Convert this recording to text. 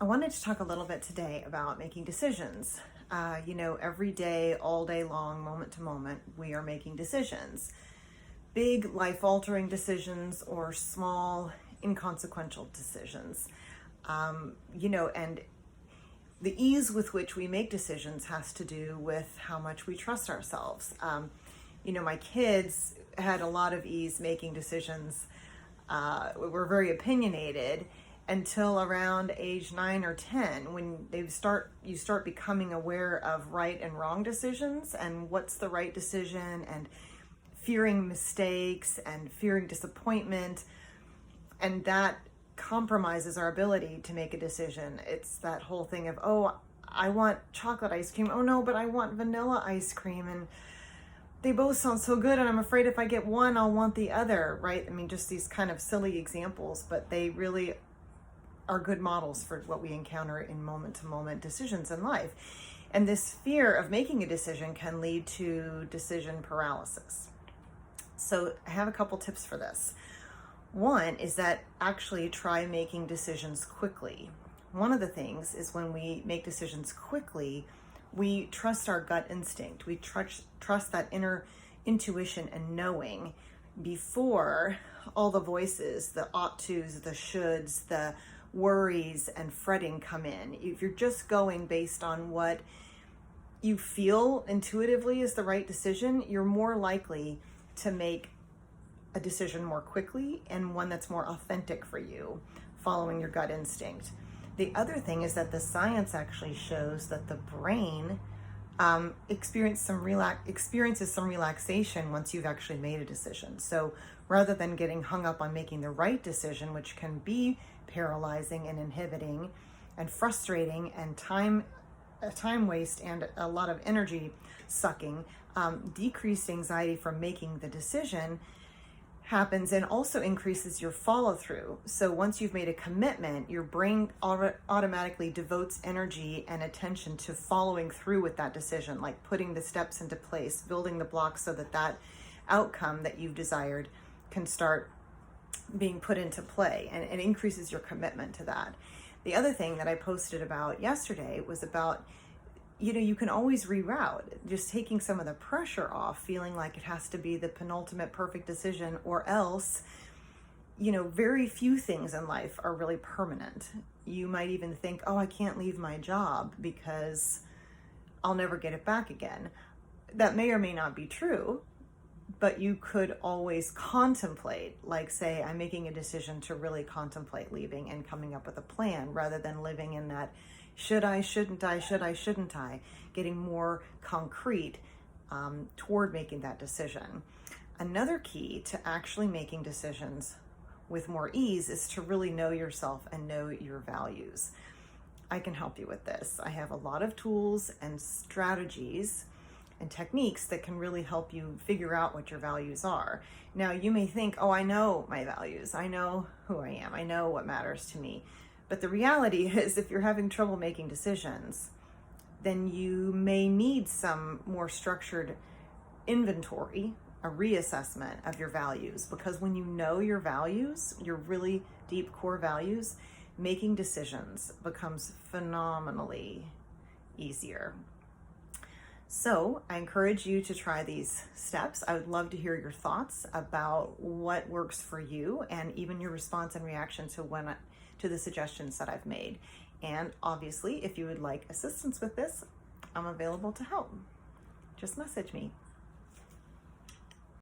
I wanted to talk a little bit today about making decisions. Every day, all day long, moment to moment, we are making decisions. Big life-altering decisions or small, inconsequential decisions. And the ease with which we make decisions has to do with how much we trust ourselves. My kids had a lot of ease making decisions. Were very opinionated until around age 9 or 10, when you start becoming aware of right and wrong decisions and what's the right decision, and fearing mistakes and fearing disappointment, and that compromises our ability to make a decision. It's that whole thing of, oh, I want chocolate ice cream. Oh no, but I want vanilla ice cream, and they both sound so good, and I'm afraid if I get one, I'll want the other, right? I mean, just these kind of silly examples, but they really are good models for what we encounter in moment-to-moment decisions in life. And this fear of making a decision can lead to decision paralysis. So I have a couple tips for this. One is that actually try making decisions quickly. One of the things is when we make decisions quickly, we trust our gut instinct. We trust that inner intuition and knowing before all the voices, the ought tos, the shoulds, the worries and fretting come in. If you're just going based on what you feel intuitively is the right decision, you're more likely to make a decision more quickly and one that's more authentic for you, following your gut instinct. The other thing is that the science actually shows that the brain experiences some relaxation once you've actually made a decision. So rather than getting hung up on making the right decision, which can be paralyzing and inhibiting and frustrating and time waste and a lot of energy sucking, decreased anxiety from making the decision happens and also increases your follow through. So once you've made a commitment, your brain automatically devotes energy and attention to following through with that decision, like putting the steps into place, building the blocks so that that outcome that you've desired can start being put into play, and it increases your commitment to that. The other thing that I posted about yesterday was about, you can always reroute, just taking some of the pressure off, feeling like it has to be the penultimate perfect decision, or else, very few things in life are really permanent. You might even think, oh, I can't leave my job because I'll never get it back again. That may or may not be true, but you could always contemplate, like say, I'm making a decision to really contemplate leaving and coming up with a plan rather than living in that should I, shouldn't I, getting more concrete toward making that decision. Another key to actually making decisions with more ease is to really know yourself and know your values. I can help you with this. I have a lot of tools and strategies and techniques that can really help you figure out what your values are. Now, you may think, oh, I know my values. I know who I am. I know what matters to me. But the reality is, if you're having trouble making decisions, then you may need some more structured inventory, a reassessment of your values, because when you know your values, your really deep core values, making decisions becomes phenomenally easier. So I encourage you to try these steps. I would love to hear your thoughts about what works for you, and even your response and reaction to the suggestions that I've made. And obviously, if you would like assistance with this, I'm available to help. Just message me.